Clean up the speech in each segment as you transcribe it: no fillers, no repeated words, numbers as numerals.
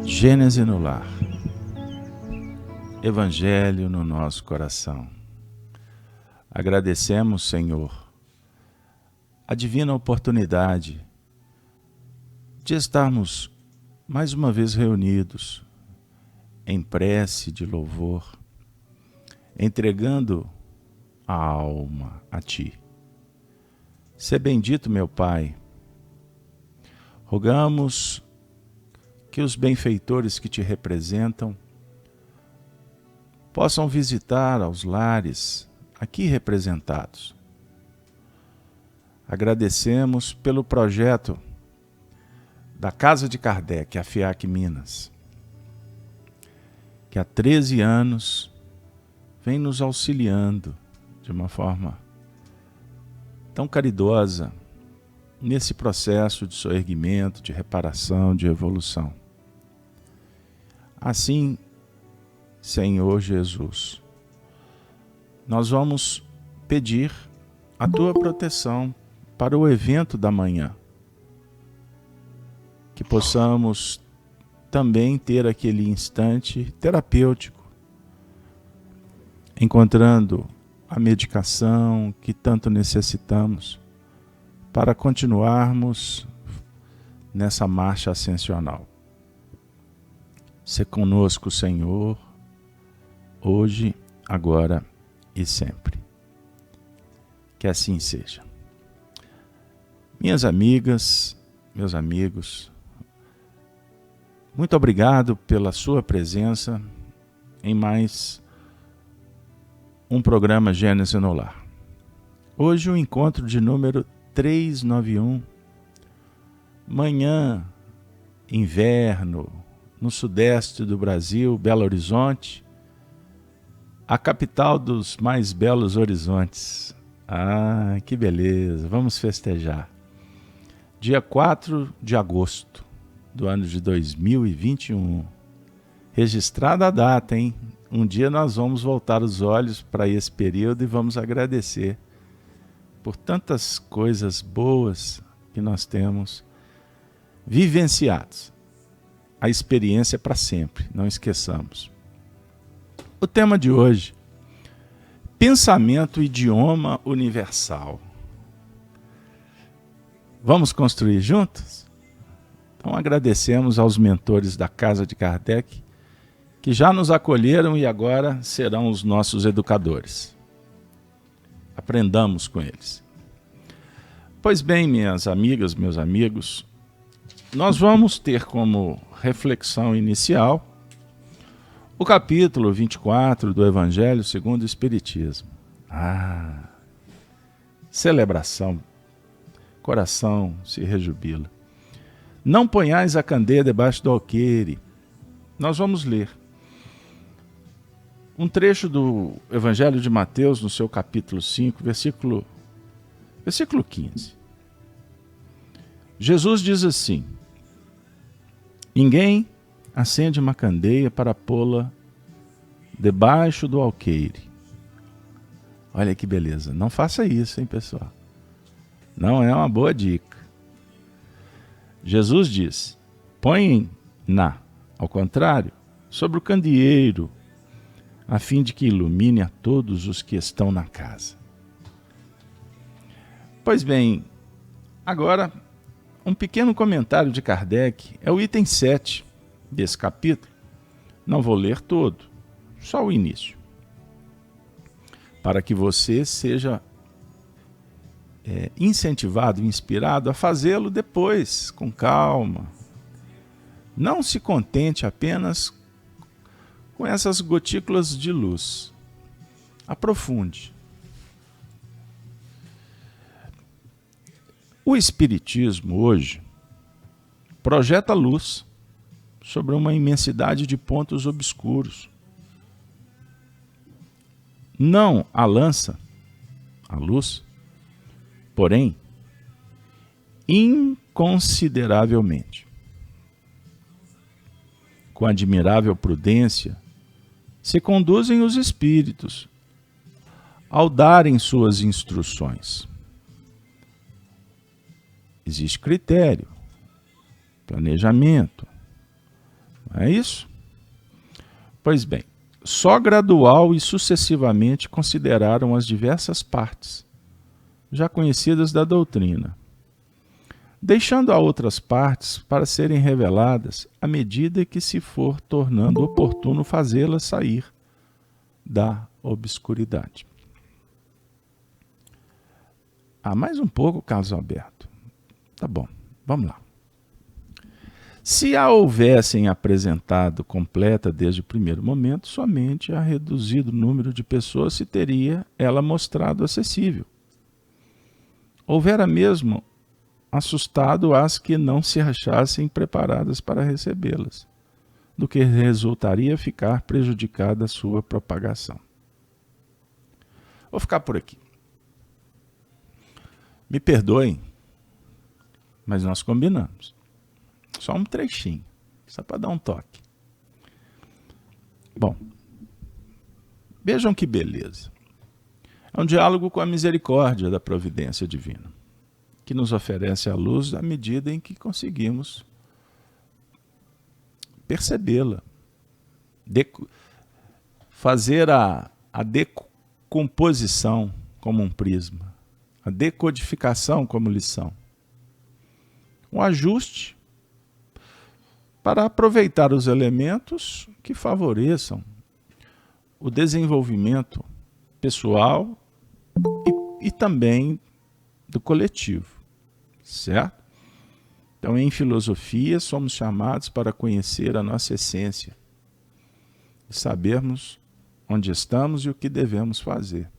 Gênese no lar. Evangelho no nosso coração. Agradecemos, Senhor, a divina oportunidade de estarmos mais uma vez reunidos em prece de louvor, entregando a alma a Ti. Sê bendito, meu Pai. Rogamos que os benfeitores que Te representam possam visitar aos lares aqui representados. Agradecemos pelo projeto da Casa de Kardec, a FIAC Minas, que há 13 anos vem nos auxiliando de uma forma tão caridosa nesse processo de soerguimento, de reparação, de evolução. Assim, Senhor Jesus, nós vamos pedir a Tua proteção para o evento da manhã, que possamos também ter aquele instante terapêutico, encontrando a medicação que tanto necessitamos para continuarmos nessa marcha ascensional. Sê conosco, Senhor, hoje, agora e sempre. Que assim seja. Minhas amigas, meus amigos, muito obrigado pela sua presença em mais um programa Gênese no Lar. Hoje o encontro de número 391, manhã, inverno, no sudeste do Brasil, Belo Horizonte, a capital dos mais belos horizontes. Ah, que beleza, vamos festejar. Dia 4 de agosto do ano de 2021. Registrada a data, hein? Um dia nós vamos voltar os olhos para esse período e vamos agradecer por tantas coisas boas que nós temos vivenciados. A experiência é para sempre, não esqueçamos. O tema de hoje: pensamento idioma universal. Vamos construir juntos? Então agradecemos aos mentores da Casa de Kardec que já nos acolheram e agora serão os nossos educadores. Aprendamos com eles. Pois bem, minhas amigas, meus amigos, nós vamos ter como reflexão inicial o capítulo 24 do Evangelho segundo o Espiritismo. Celebração, coração se rejubila. Não ponhais a candeia debaixo do alqueire. Nós vamos ler um trecho do Evangelho de Mateus, no seu capítulo 5, versículo 15. Jesus diz assim: ninguém acende uma candeia para pô-la debaixo do alqueire. Olha que beleza. Não faça isso, hein, pessoal? Não é uma boa dica. Jesus diz: põe-na, ao contrário, sobre o candeeiro, a fim de que ilumine a todos os que estão na casa. Pois bem, agora um pequeno comentário de Kardec, é o item 7 desse capítulo. Não vou ler todo, só o início, para que você seja incentivado, inspirado a fazê-lo depois, com calma. Não se contente apenas com essas gotículas de luz. Aprofunde. O Espiritismo hoje projeta luz sobre uma imensidade de pontos obscuros. Não a lança, a luz, porém, inconsideravelmente. Com admirável prudência, se conduzem os espíritos ao darem suas instruções. Existe critério, planejamento, Não é isso? Pois bem, só gradual e sucessivamente consideraram as diversas partes, já conhecidas da doutrina, deixando a outras partes para serem reveladas à medida que se for tornando oportuno fazê-las sair da obscuridade. Mais um pouco, Carlos Alberto. Tá bom, vamos lá. Se a houvessem apresentado completa desde o primeiro momento, somente a reduzido número de pessoas se teria ela mostrado acessível. Houvera mesmo assustado as que não se achassem preparadas para recebê-las, do que resultaria ficar prejudicada a sua propagação. Vou ficar por aqui. Me perdoem, mas nós combinamos. Só um trechinho, só para dar um toque. Bom, vejam que beleza. É um diálogo com a misericórdia da providência divina, que nos oferece a luz à medida em que conseguimos percebê-la, fazer a decomposição como um prisma, a decodificação como lição, um ajuste para aproveitar os elementos que favoreçam o desenvolvimento pessoal e também do coletivo, certo? Então, em filosofia, somos chamados para conhecer a nossa essência e sabermos onde estamos e o que devemos fazer.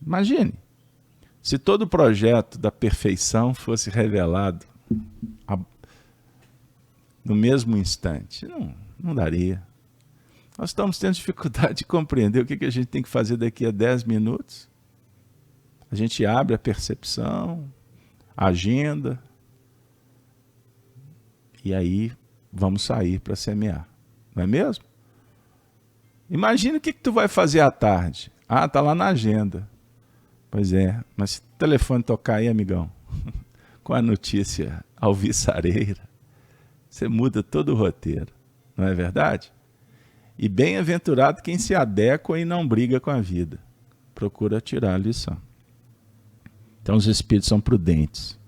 Imagine, se todo o projeto da perfeição fosse revelado no mesmo instante, não daria. Nós estamos tendo dificuldade de compreender o que a gente tem que fazer daqui a 10 minutos. A gente abre a percepção, a agenda, e aí vamos sair para semear. Não é mesmo? Imagina o que tu vai fazer à tarde. Tá lá na agenda. Pois é, mas se o telefone tocar aí, amigão, com a notícia alvissareira, você muda todo o roteiro. Não é verdade? E bem-aventurado quem se adequa e não briga com a vida. Procura tirar a lição. Então os espíritos são prudentes.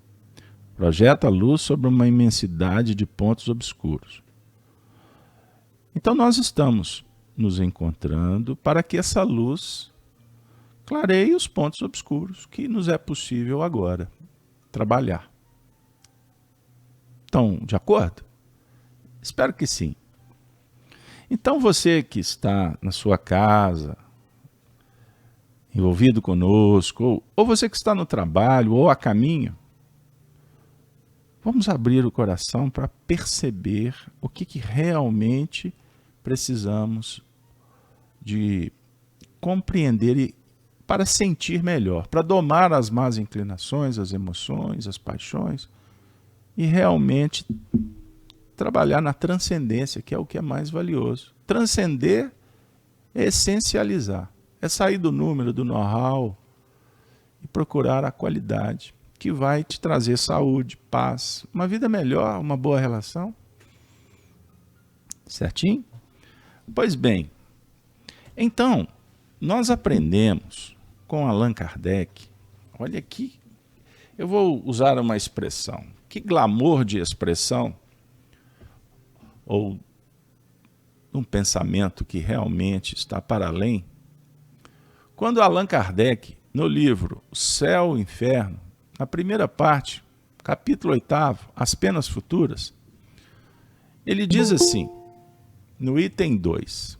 Projeta a luz sobre uma imensidade de pontos obscuros. Então nós estamos nos encontrando para que essa luz clareie os pontos obscuros que nos é possível agora trabalhar. Estão de acordo? Espero que sim. Então você que está na sua casa, envolvido conosco, ou você que está no trabalho, ou a caminho, vamos abrir o coração para perceber o que realmente precisamos de compreender e para sentir melhor, para domar as más inclinações, as emoções, as paixões e realmente trabalhar na transcendência, que é o que é mais valioso. Transcender é essencializar, é sair do número, do know-how e procurar a qualidade que vai te trazer saúde, paz, uma vida melhor, uma boa relação. Certinho? Pois bem, então, nós aprendemos com Allan Kardec, olha aqui, eu vou usar uma expressão, que glamour de expressão, ou um pensamento que realmente está para além, quando Allan Kardec, no livro O Céu e o Inferno, na primeira parte, capítulo 8, As Penas Futuras, ele diz assim, no item 2,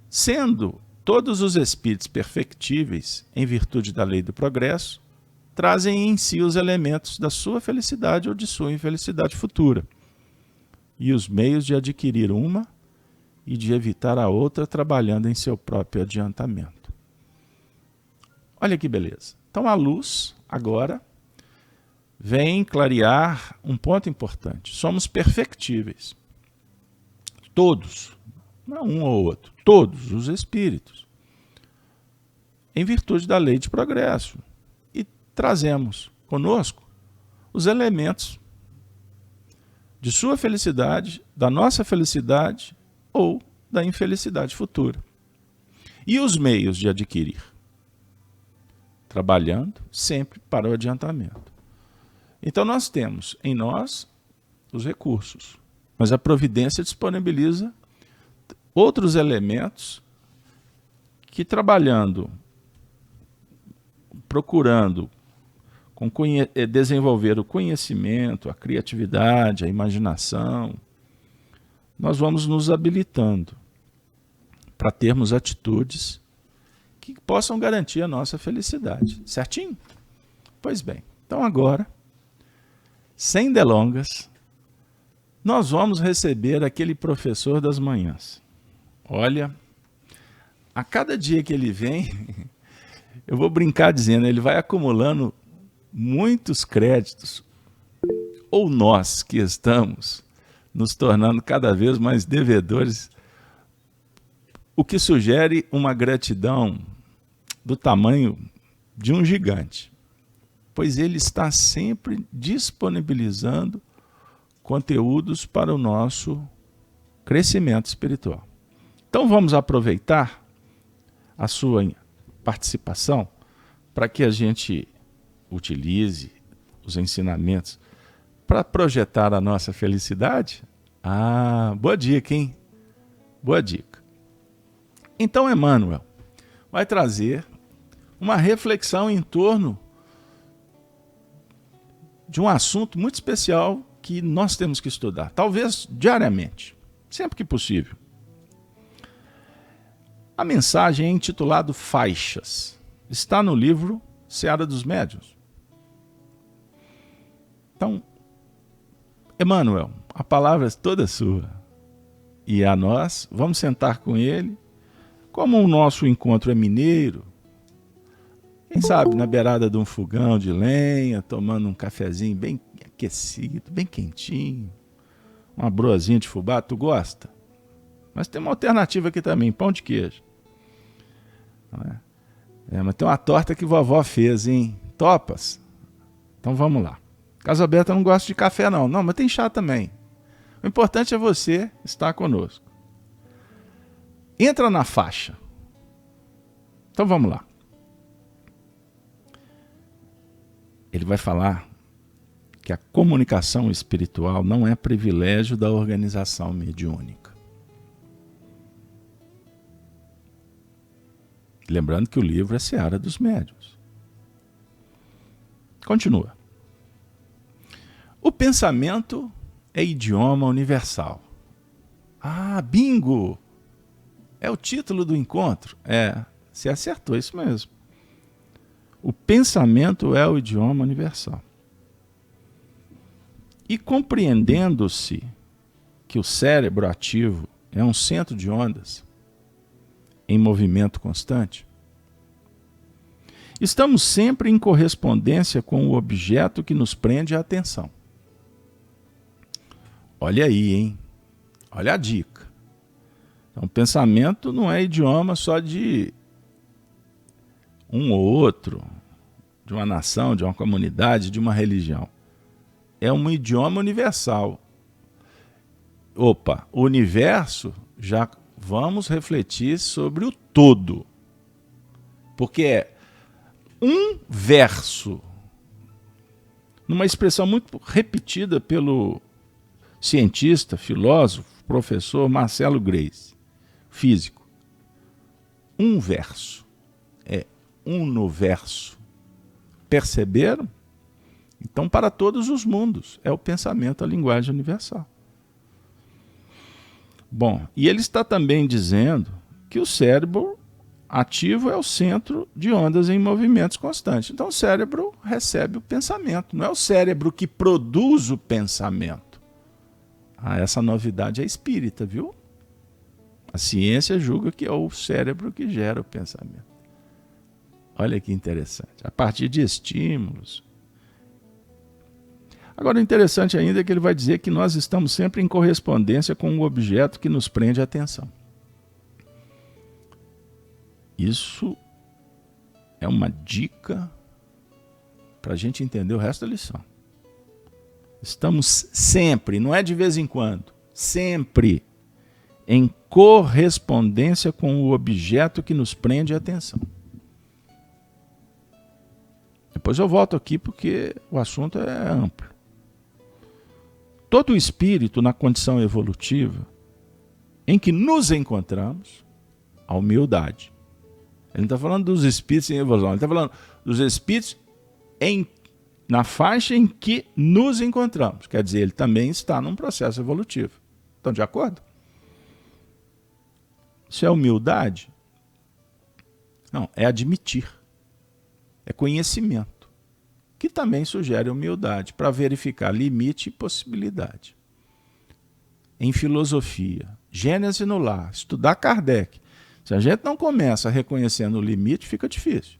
sendo todos os espíritos perfectíveis em virtude da lei do progresso, trazem em si os elementos da sua felicidade ou de sua infelicidade futura, e os meios de adquirir uma e de evitar a outra trabalhando em seu próprio adiantamento. Olha que beleza. Então a luz, agora, vem clarear um ponto importante. Somos perfectíveis. Todos, não um ou outro, todos os espíritos, em virtude da lei de progresso. E trazemos conosco os elementos de sua felicidade, da nossa felicidade ou da infelicidade futura. E os meios de adquirir? Trabalhando sempre para o adiantamento. Então nós temos em nós os recursos, mas a providência disponibiliza outros elementos que, trabalhando, procurando desenvolver o conhecimento, a criatividade, a imaginação, nós vamos nos habilitando para termos atitudes que possam garantir a nossa felicidade. Certinho? Pois bem, então agora, sem delongas, nós vamos receber aquele professor das manhãs. Olha, a cada dia que ele vem, eu vou brincar dizendo, ele vai acumulando muitos créditos, ou nós que estamos nos tornando cada vez mais devedores, o que sugere uma gratidão do tamanho de um gigante, pois ele está sempre disponibilizando conteúdos para o nosso crescimento espiritual. Então vamos aproveitar a sua participação para que a gente utilize os ensinamentos para projetar a nossa felicidade? Boa dica, hein? Boa dica. Então Emmanuel vai trazer uma reflexão em torno de um assunto muito especial que nós temos que estudar, talvez diariamente, sempre que possível. A mensagem é intitulada Faixas. Está no livro Seara dos Médiuns. Então, Emmanuel, a palavra é toda sua. E a nós, vamos sentar com ele, como o nosso encontro é mineiro, quem sabe na beirada de um fogão de lenha, tomando um cafezinho bem aquecido, bem quentinho, uma broazinha de fubá, tu gosta? Mas tem uma alternativa aqui também, pão de queijo. Mas tem uma torta que vovó fez, hein? Topas? Então vamos lá. Casa Aberta não gosta de café não, mas tem chá também. O importante é você estar conosco. Entra na faixa. Então vamos lá. Ele vai falar que a comunicação espiritual não é privilégio da organização mediúnica. Lembrando que o livro é Seara dos Médiuns. Continua. O pensamento é idioma universal. Bingo! É o título do encontro. Você acertou, isso mesmo. O pensamento é o idioma universal. E compreendendo-se que o cérebro ativo é um centro de ondas em movimento constante, estamos sempre em correspondência com o objeto que nos prende a atenção. Olha aí, hein? Olha a dica. Então, pensamento não é idioma só de um ou outro, de uma nação, de uma comunidade, de uma religião. É um idioma universal. O universo, já vamos refletir sobre o todo. Porque é um verso, numa expressão muito repetida pelo cientista, filósofo, professor Marcelo Grace, físico. Um verso é universo. Perceberam? Então, para todos os mundos, é o pensamento, a linguagem universal. Bom, e ele está também dizendo que o cérebro ativo é o centro de ondas em movimentos constantes. Então, o cérebro recebe o pensamento. Não é o cérebro que produz o pensamento. Essa novidade é espírita, viu? A ciência julga que é o cérebro que gera o pensamento. Olha que interessante. A partir de estímulos. Agora, o interessante ainda é que ele vai dizer que nós estamos sempre em correspondência com o objeto que nos prende a atenção. Isso é uma dica para a gente entender o resto da lição. Estamos sempre, não é de vez em quando, sempre em correspondência com o objeto que nos prende a atenção. Depois eu volto aqui porque o assunto é amplo. Todo espírito na condição evolutiva em que nos encontramos, a humildade. Ele não está falando dos espíritos em evolução, ele está falando dos espíritos na faixa em que nos encontramos. Quer dizer, ele também está num processo evolutivo. Estão de acordo? Isso é humildade? Não, é admitir. É conhecimento, que também sugere humildade, para verificar limite e possibilidade. Em filosofia, Gênese no lar, estudar Kardec. Se a gente não começa reconhecendo o limite, fica difícil.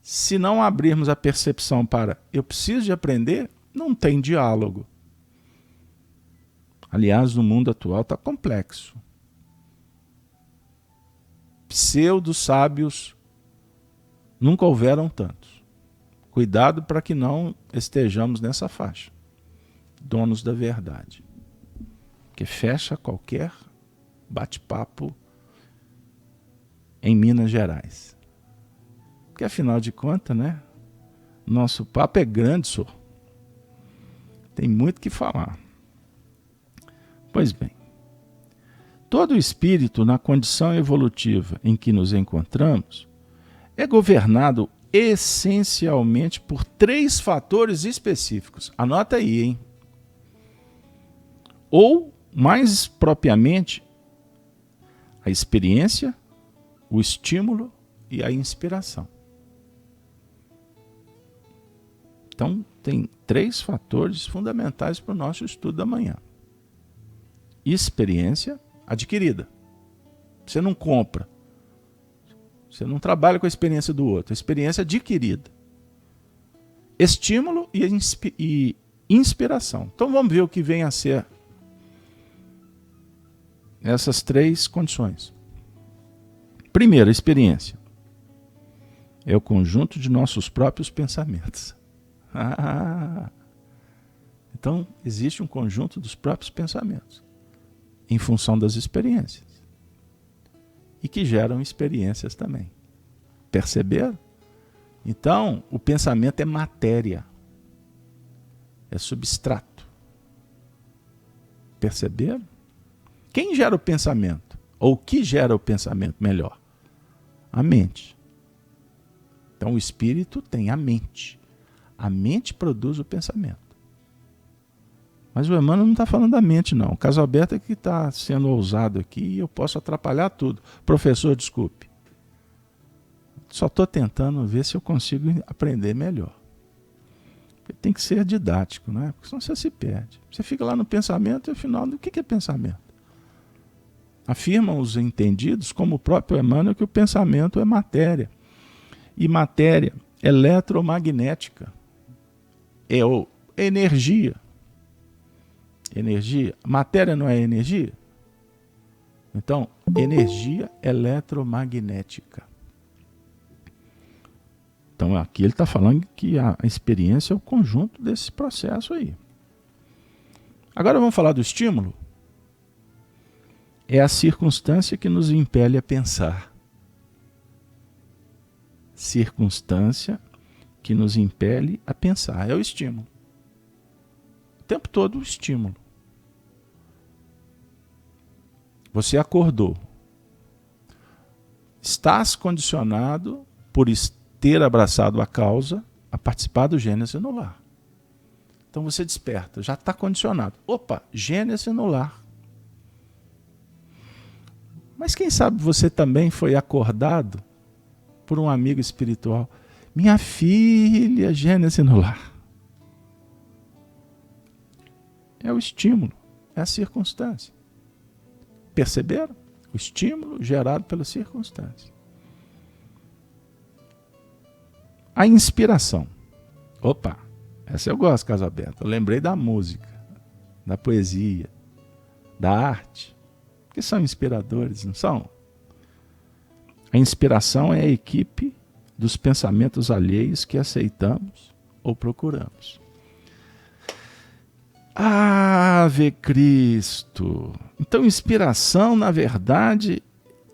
Se não abrirmos a percepção para eu preciso de aprender, não tem diálogo. Aliás, no mundo atual está complexo. Pseudo-sábios nunca houveram tantos. Cuidado para que não estejamos nessa faixa. Donos da verdade. Que fecha qualquer bate-papo em Minas Gerais. Porque afinal de contas, né? Nosso papo é grande, senhor. Tem muito que falar. Pois bem, todo espírito na condição evolutiva em que nos encontramos é governado essencialmente por 3 fatores específicos. Anota aí, hein? Ou, mais propriamente, a experiência, o estímulo e a inspiração. Então, tem 3 fatores fundamentais para o nosso estudo da manhã. Experiência adquirida. Você não compra. Você não trabalha com a experiência do outro. A experiência adquirida. Estímulo e inspiração. Então, vamos ver o que vem a ser essas 3 condições. Primeiro, experiência. É o conjunto de nossos próprios pensamentos. Então, existe um conjunto dos próprios pensamentos, em função das experiências, e que geram experiências também. Perceberam? Então, o pensamento é matéria, é substrato. Perceberam? Quem gera o pensamento? Ou o que gera o pensamento, melhor? A mente. Então, o espírito tem a mente. A mente produz o pensamento. Mas o Emmanuel não está falando da mente, não. O caso aberto é que está sendo ousado aqui e eu posso atrapalhar tudo. Professor, desculpe. Só estou tentando ver se eu consigo aprender melhor. Tem que ser didático, né? Porque senão você se perde. Você fica lá no pensamento e afinal, o que é pensamento? Afirmam os entendidos, como o próprio Emmanuel, que o pensamento é matéria. E matéria eletromagnética. É energia. Energia. Matéria não é energia? Então, energia eletromagnética. Então, aqui ele está falando que a experiência é o conjunto desse processo aí. Agora vamos falar do estímulo. É a circunstância que nos impele a pensar. Circunstância que nos impele a pensar. É o estímulo. O tempo todo o estímulo. Você acordou. Estás condicionado por ter abraçado a causa a participar do Gênese no lar. Então você desperta, já está condicionado. Opa, Gênese no lar. Mas quem sabe você também foi acordado por um amigo espiritual. Minha filha, Gênese no lar. É o estímulo, é a circunstância. Perceberam? O estímulo gerado pela circunstância. A inspiração. Opa, essa eu gosto, Caso Aberto. Eu lembrei da música, da poesia, da arte, que são inspiradores, não são? A inspiração é a equipe dos pensamentos alheios que aceitamos ou procuramos. Ave Cristo! Então, inspiração, na verdade,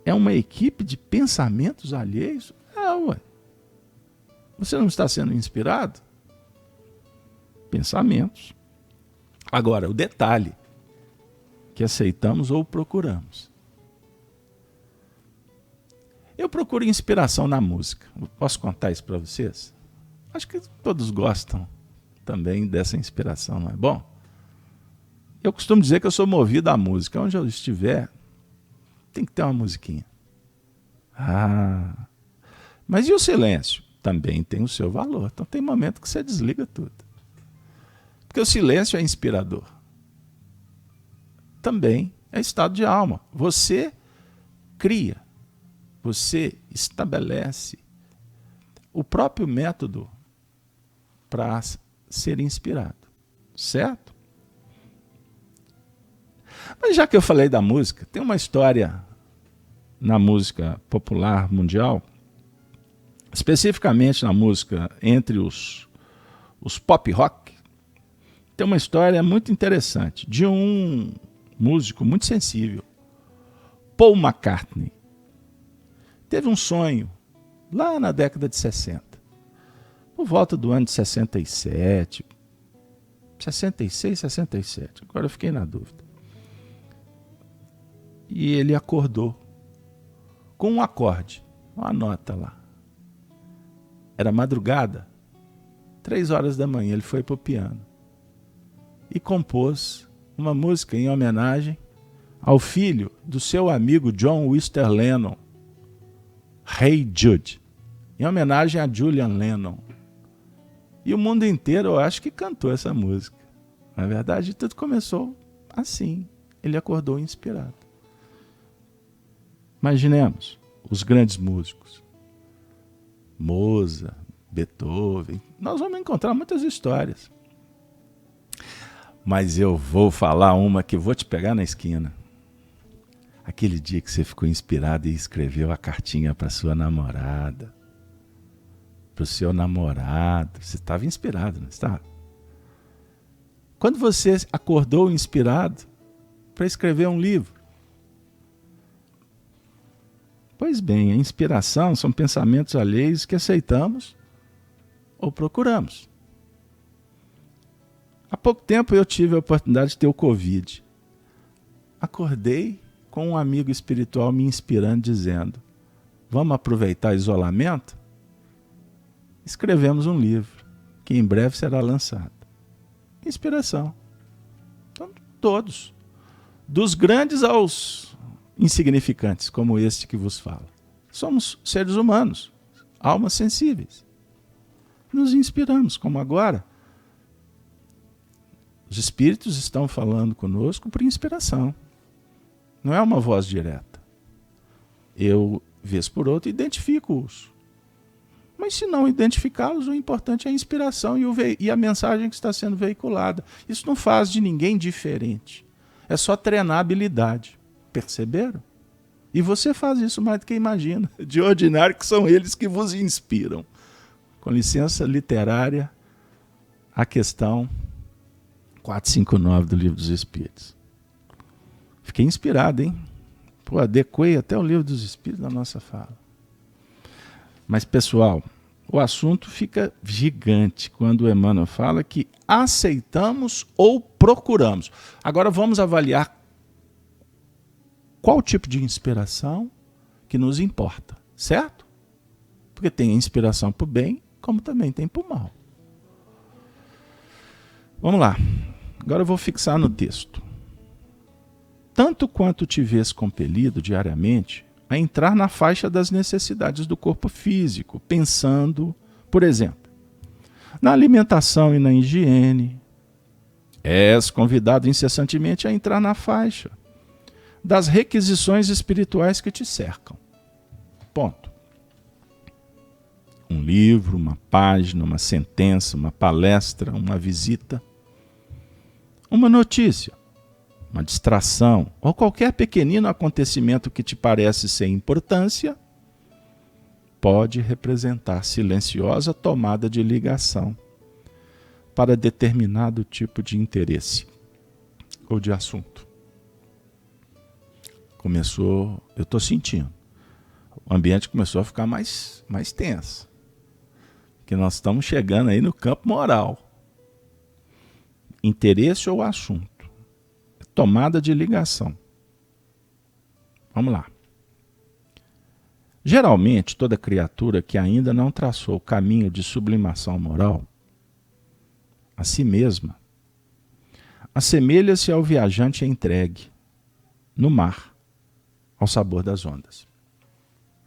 é uma equipe de pensamentos alheios? Ué. Você não está sendo inspirado? Pensamentos. Agora, o detalhe, que aceitamos ou procuramos. Eu procuro inspiração na música. Posso contar isso para vocês? Acho que todos gostam também dessa inspiração, não é bom? Eu costumo dizer que eu sou movido à música. Onde eu estiver, tem que ter uma musiquinha. Mas e o silêncio? Também tem o seu valor. Então tem momento que você desliga tudo. Porque o silêncio é inspirador. Também é estado de alma. Você cria, você estabelece o próprio método para ser inspirado. Certo? Mas já que eu falei da música, tem uma história na música popular mundial, especificamente na música entre os pop rock, tem uma história muito interessante de um músico muito sensível, Paul McCartney. Teve um sonho lá na década de 60, por volta do ano de 67, 66, 67, agora eu fiquei na dúvida. E ele acordou com um acorde, uma nota lá. Era madrugada, 3 horas da manhã, ele foi para o piano e compôs uma música em homenagem ao filho do seu amigo John Wister Lennon, Hey Jude, em homenagem a Julian Lennon. E o mundo inteiro, eu acho que cantou essa música. Na verdade, tudo começou assim. Ele acordou inspirado. Imaginemos os grandes músicos. Mozart, Beethoven. Nós vamos encontrar muitas histórias. Mas eu vou falar uma que vou te pegar na esquina. Aquele dia que você ficou inspirado e escreveu a cartinha para sua namorada. Para o seu namorado. Você estava inspirado, não estava? Quando você acordou inspirado para escrever um livro. Pois bem, a inspiração são pensamentos alheios que aceitamos ou procuramos. Há pouco tempo eu tive a oportunidade de ter o Covid. Acordei com um amigo espiritual me inspirando, dizendo: vamos aproveitar o isolamento? Escrevemos um livro, que em breve será lançado. Inspiração. Então, todos. Dos grandes aos insignificantes, como este que vos fala. Somos seres humanos, almas sensíveis. Nos inspiramos, como agora. Os espíritos estão falando conosco por inspiração. Não é uma voz direta. Eu, vez por outra, identifico-os. Mas se não identificá-los, o importante é a inspiração e a mensagem que está sendo veiculada. Isso não faz de ninguém diferente. É só treinar a habilidade. Perceberam? E você faz isso mais do que imagina. De ordinário que são eles que vos inspiram. Com licença literária, a questão 459 do Livro dos Espíritos. Fiquei inspirado, hein? Pô, adequei até o Livro dos Espíritos na nossa fala. Mas, pessoal, o assunto fica gigante quando o Emmanuel fala que aceitamos ou procuramos. Agora vamos avaliar qual tipo de inspiração que nos importa, certo? Porque tem a inspiração para o bem, como também tem para o mal. Vamos lá. Agora eu vou fixar no texto. Tanto quanto te vês compelido diariamente a entrar na faixa das necessidades do corpo físico, pensando, por exemplo, na alimentação e na higiene, és convidado incessantemente a entrar na faixa das requisições espirituais que te cercam. Ponto. Um livro, uma página, uma sentença, uma palestra, uma visita, uma notícia, uma distração ou qualquer pequenino acontecimento que te parece sem importância pode representar silenciosa tomada de ligação para determinado tipo de interesse ou de assunto? Começou, eu estou sentindo, o ambiente começou a ficar mais tenso. Porque nós estamos chegando aí no campo moral. Interesse ou assunto? Tomada de ligação. Vamos lá. Geralmente, toda criatura que ainda não traçou o caminho de sublimação moral a si mesma, assemelha-se ao viajante entregue no mar, ao sabor das ondas.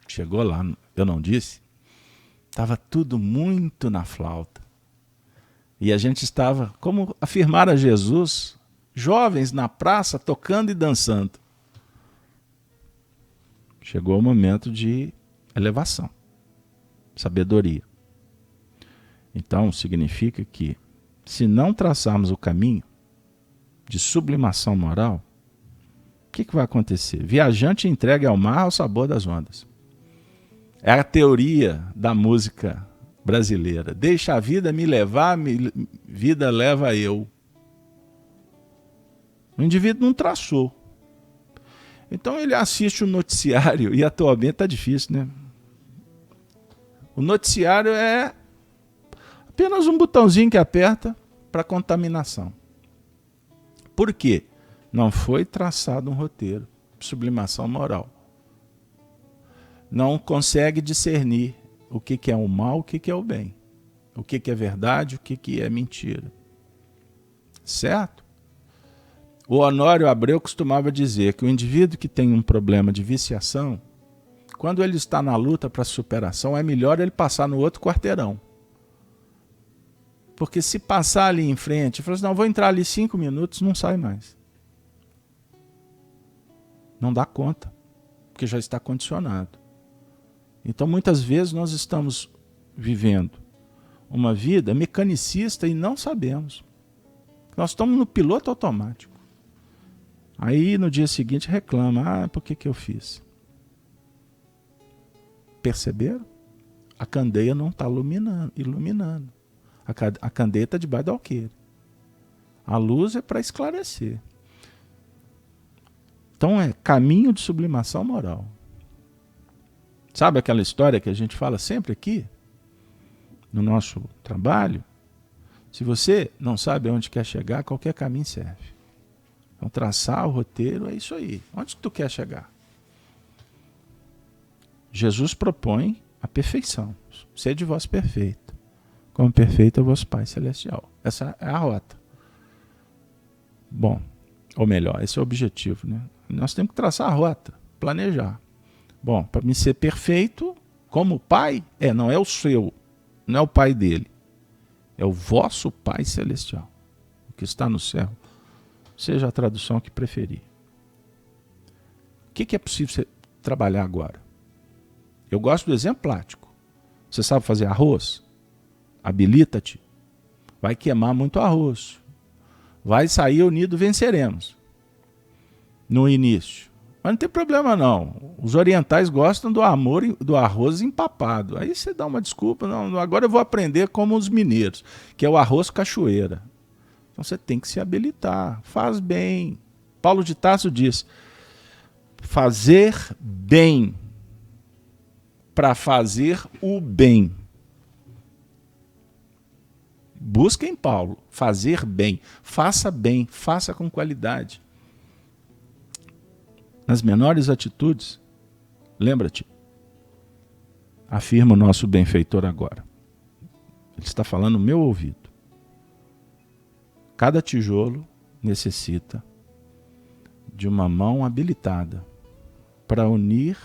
Chegou lá, eu não disse? Estava tudo muito na flauta. E a gente estava, como afirmara Jesus, jovens na praça tocando e dançando. Chegou o momento de elevação, sabedoria. Então, significa que, se não traçarmos o caminho de sublimação moral, o que vai acontecer? Viajante entregue ao mar ao sabor das ondas. É a teoria da música brasileira. Deixa a vida me levar, vida leva eu. O indivíduo não traçou. Então ele assiste o noticiário, e atualmente está difícil, né? O noticiário é apenas um botãozinho que aperta para contaminação. Por quê? Não foi traçado um roteiro de sublimação moral. Não consegue discernir o que é o mal, o que é o bem. O que é verdade, o que é mentira. Certo? O Honório Abreu costumava dizer que o indivíduo que tem um problema de viciação, quando ele está na luta para a superação, é melhor ele passar no outro quarteirão. Porque se passar ali em frente, ele fala assim, não, vou entrar ali 5 minutos, não sai mais. Não dá conta, porque já está condicionado. Então, muitas vezes, nós estamos vivendo uma vida mecanicista e não sabemos. Nós estamos no piloto automático. Aí, no dia seguinte, reclama, por que eu fiz? Perceberam? A candeia não está iluminando. A candeia está debaixo do alqueire. A luz é para esclarecer. Então, é caminho de sublimação moral. Sabe aquela história que a gente fala sempre aqui, no nosso trabalho? Se você não sabe aonde quer chegar, qualquer caminho serve. Então, traçar o roteiro é isso aí. Onde que tu quer chegar? Jesus propõe a perfeição. Sede vós perfeito, como perfeito é o vosso Pai Celestial. Essa é a rota. Bom, ou melhor, esse é o objetivo, né? Nós temos que traçar a rota, planejar. Bom, para me ser perfeito, como Pai, não é o seu, não é o Pai dele. É o vosso Pai Celestial, o que está no céu. Seja a tradução que preferir. O que é possível você trabalhar agora? Eu gosto do exemplo prático. Você sabe fazer arroz? Habilita-te. Vai queimar muito arroz. Vai sair unido, venceremos. No início. Mas não tem problema não. Os orientais gostam do arroz empapado. Aí você dá uma desculpa. Não, agora eu vou aprender como os mineiros, que é o arroz cachoeira. Então você tem que se habilitar. Faz bem. Paulo de Tarso diz, fazer bem para fazer o bem. Busquem Paulo. Fazer bem. Faça com qualidade. Nas menores atitudes, lembra-te, afirma o nosso benfeitor agora. Ele está falando no meu ouvido. Cada tijolo necessita de uma mão habilitada para unir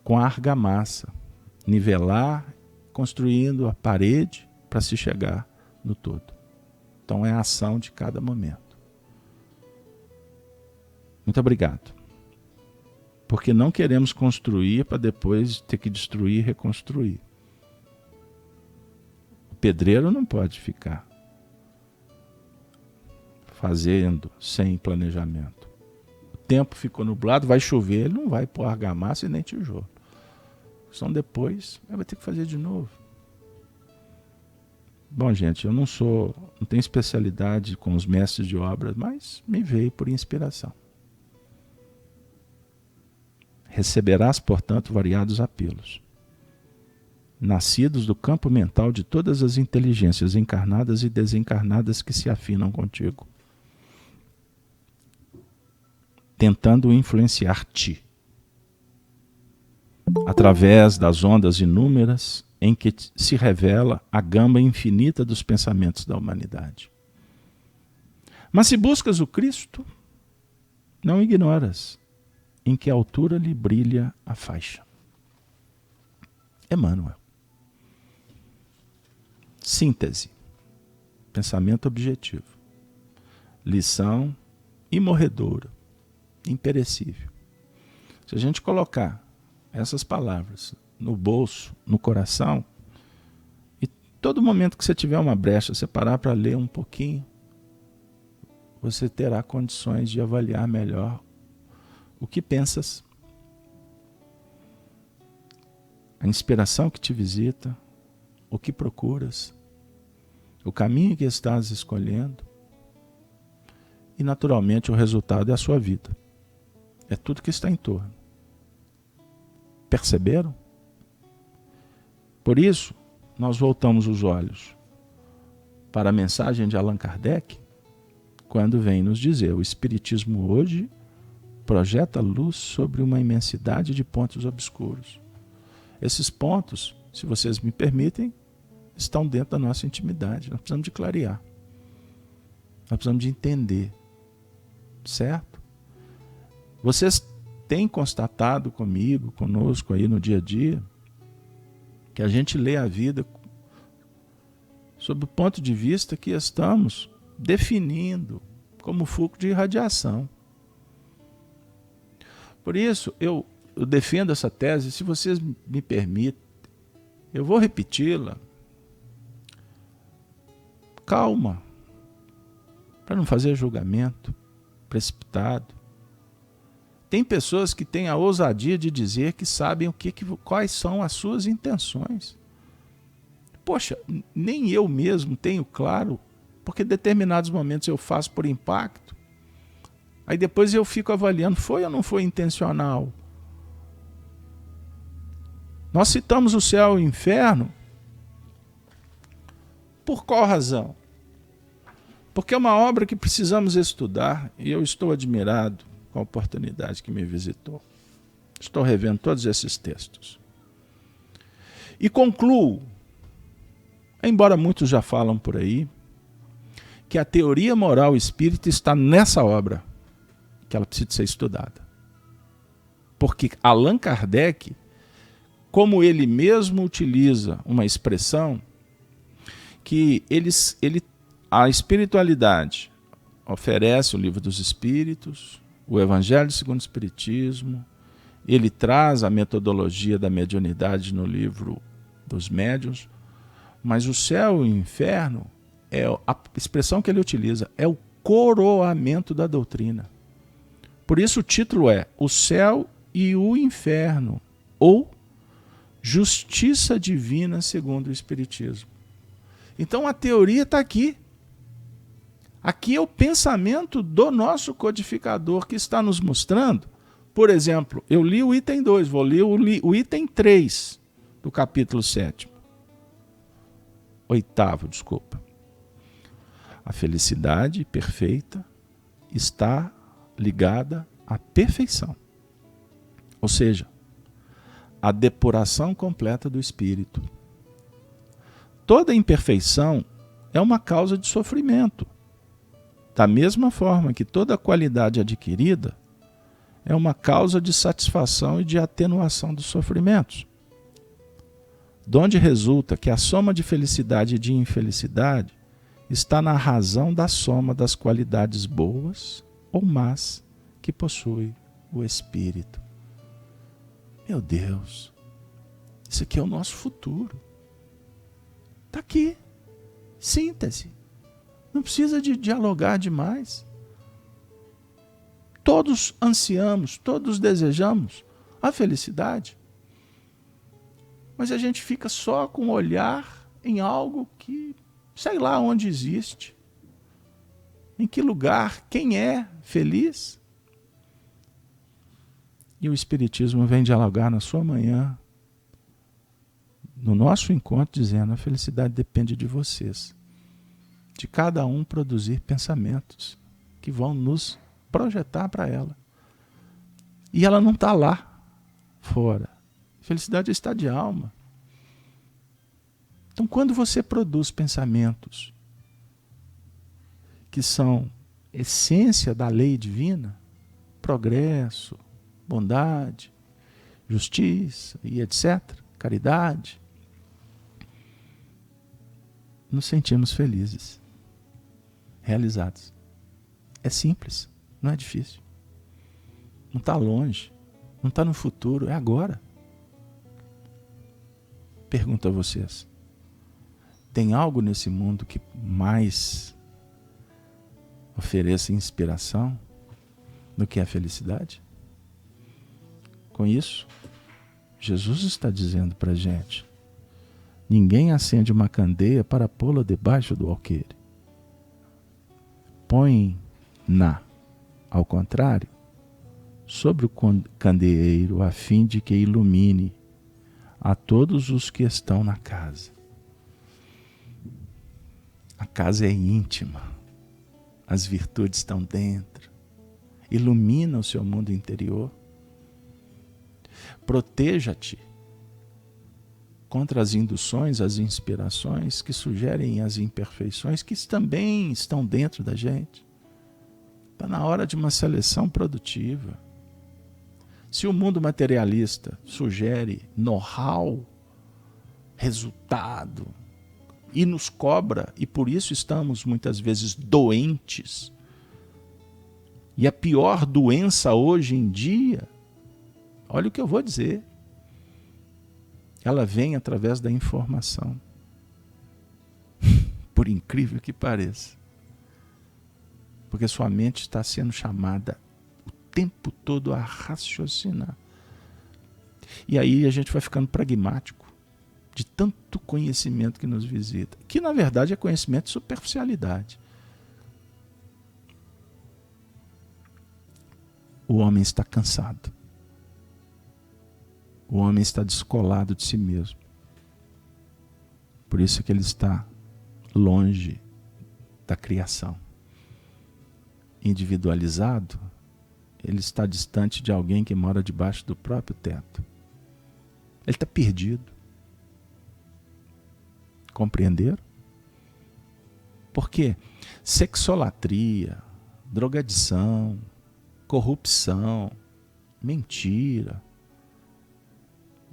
com a argamassa, nivelar, construindo a parede para se chegar no todo. Então é a ação de cada momento. Muito obrigado. Porque não queremos construir para depois ter que destruir e reconstruir. O pedreiro não pode ficar fazendo sem planejamento. O tempo ficou nublado, vai chover, ele não vai pôr argamassa e nem tijolo. Então depois vai ter que fazer de novo. Bom, gente, eu não tenho especialidade com os mestres de obras, mas me veio por inspiração. Receberás, portanto, variados apelos, nascidos do campo mental de todas as inteligências encarnadas e desencarnadas que se afinam contigo, tentando influenciar-te, através das ondas inúmeras em que se revela a gama infinita dos pensamentos da humanidade. Mas se buscas o Cristo, não ignoras em que altura lhe brilha a faixa. Emmanuel. Síntese. Pensamento objetivo. Lição imorredoura, imperecível. Se a gente colocar essas palavras no bolso, no coração, e todo momento que você tiver uma brecha, você parar para ler um pouquinho, você terá condições de avaliar melhor o que pensas, a inspiração que te visita, o que procuras, o caminho que estás escolhendo, e naturalmente o resultado é a sua vida. É tudo que está em torno. Perceberam? Por isso, nós voltamos os olhos para a mensagem de Allan Kardec, quando vem nos dizer: o Espiritismo hoje projeta luz sobre uma imensidade de pontos obscuros. Esses pontos, se vocês me permitem, estão dentro da nossa intimidade. Nós precisamos de clarear. Nós precisamos de entender. Certo? Vocês têm constatado comigo, conosco aí no dia a dia, que a gente lê a vida sob o ponto de vista que estamos definindo como fulcro de irradiação. Por isso, eu defendo essa tese, se vocês me permitem, eu vou repeti-la. Calma, para não fazer julgamento precipitado. Tem pessoas que têm a ousadia de dizer que sabem quais são as suas intenções. Poxa, nem eu mesmo tenho claro, porque em determinados momentos eu faço por impacto. Aí depois eu fico avaliando, foi ou não foi intencional? Nós citamos o céu e o inferno por qual razão? Porque é uma obra que precisamos estudar e eu estou admirado com a oportunidade que me visitou. Estou revendo todos esses textos. E concluo, embora muitos já falam por aí, que a teoria moral espírita está nessa obra, que ela precisa ser estudada. Porque Allan Kardec, como ele mesmo utiliza uma expressão, que a espiritualidade oferece o Livro dos Espíritos, o Evangelho segundo o Espiritismo, ele traz a metodologia da mediunidade no Livro dos Médiuns, mas o céu e o inferno, a expressão que ele utiliza, é o coroamento da doutrina. Por isso o título é O Céu e o Inferno, ou Justiça Divina segundo o Espiritismo. Então a teoria está aqui. Aqui é o pensamento do nosso codificador que está nos mostrando. Por exemplo, eu li o item 2, vou ler o item 3 do capítulo 7. 8º, desculpa. A felicidade perfeita está ligada à perfeição. Ou seja, a depuração completa do espírito. Toda imperfeição é uma causa de sofrimento. Da mesma forma que toda qualidade adquirida é uma causa de satisfação e de atenuação dos sofrimentos. Donde resulta que a soma de felicidade e de infelicidade está na razão da soma das qualidades boas ou más que possui o espírito. Meu Deus, isso aqui é o nosso futuro. Está aqui. Síntese. Não precisa de dialogar demais. Todos ansiamos, todos desejamos a felicidade. Mas a gente fica só com o olhar em algo que Sei lá onde existe. Em que lugar? Quem é feliz? E o Espiritismo vem dialogar na sua manhã, no nosso encontro, dizendo: a felicidade depende de vocês. De cada um produzir pensamentos que vão nos projetar para ela. E ela não está lá fora. A felicidade é estado de alma. Então, quando você produz pensamentos que são essência da lei divina, progresso, bondade, justiça e etc., caridade, nos sentimos felizes, realizados. É simples, não é difícil. Não está longe, não está no futuro, é agora. Pergunto a vocês: tem algo nesse mundo que mais ofereça inspiração do que a felicidade? Com isso, Jesus está dizendo para a gente: ninguém acende uma candeia para pô-la debaixo do alqueire. Põe-na, ao contrário, sobre o candeeiro, a fim de que ilumine a todos os que estão na casa. A casa é íntima, as virtudes estão dentro, ilumina o seu mundo interior. Proteja-te contra as induções, as inspirações que sugerem as imperfeições que também estão dentro da gente. Está na hora de uma seleção produtiva. Se o mundo materialista sugere know-how, resultado, e nos cobra, e por isso estamos muitas vezes doentes, e a pior doença hoje em dia, olha o que eu vou dizer, ela vem através da informação. Por incrível que pareça. Porque sua mente está sendo chamada o tempo todo a raciocinar. E aí a gente vai ficando pragmático de tanto conhecimento que nos visita. Que na verdade é conhecimento de superficialidade. O homem está cansado. O homem está descolado de si mesmo. Por isso que ele está longe da criação. Individualizado, ele está distante de alguém que mora debaixo do próprio teto. Ele está perdido. Compreenderam? Porque sexolatria, drogadição, corrupção, mentira,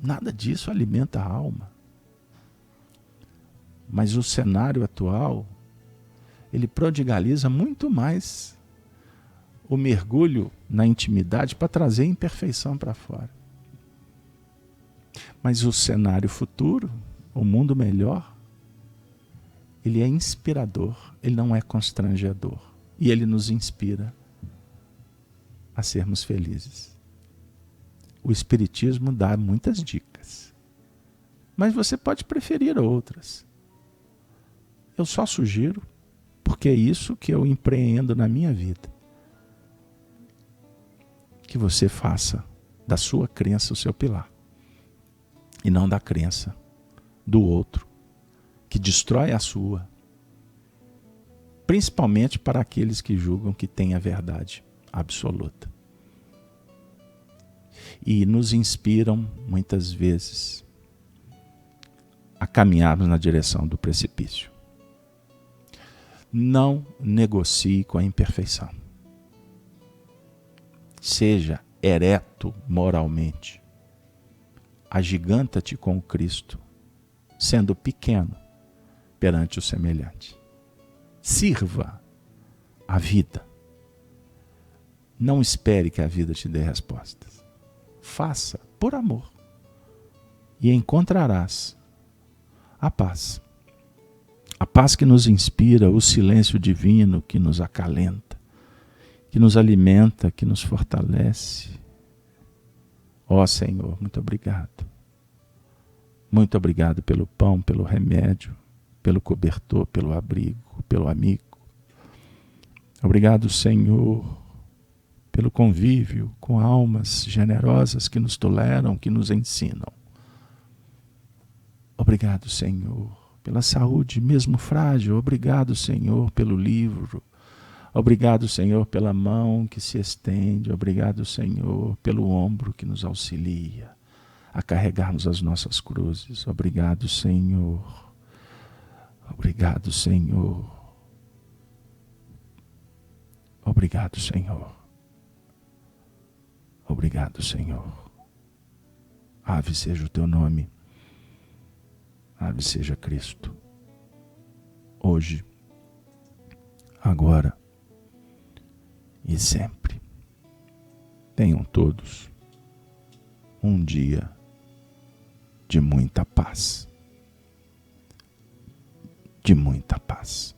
nada disso alimenta a alma. Mas o cenário atual, ele prodigaliza muito mais o mergulho na intimidade para trazer imperfeição para fora. Mas o cenário futuro, o mundo melhor, ele é inspirador, ele não é constrangedor. E ele nos inspira a sermos felizes. O Espiritismo dá muitas dicas, mas você pode preferir outras. Eu só sugiro, porque é isso que eu empreendo na minha vida, que você faça da sua crença o seu pilar, e não da crença do outro, que destrói a sua, principalmente para aqueles que julgam que têm a verdade absoluta. E nos inspiram, muitas vezes, a caminharmos na direção do precipício. Não negocie com a imperfeição. Seja ereto moralmente. Agiganta-te com o Cristo, sendo pequeno perante o semelhante. Sirva a vida. Não espere que a vida te dê respostas. Faça por amor e encontrarás a paz. A paz que nos inspira, o silêncio divino que nos acalenta, que nos alimenta, que nos fortalece. Ó Senhor, muito obrigado. Muito obrigado pelo pão, pelo remédio, pelo cobertor, pelo abrigo, pelo amigo. Obrigado, Senhor, pelo convívio com almas generosas que nos toleram, que nos ensinam. Obrigado, Senhor, pela saúde, mesmo frágil. Obrigado, Senhor, pelo livro. Obrigado, Senhor, pela mão que se estende. Obrigado, Senhor, pelo ombro que nos auxilia a carregarmos as nossas cruzes. Obrigado, Senhor. Obrigado, Senhor. Obrigado, Senhor. Obrigado, Senhor. Ave seja o teu nome. Ave seja Cristo. Hoje, agora e sempre. Tenham todos um dia de muita paz. De muita paz.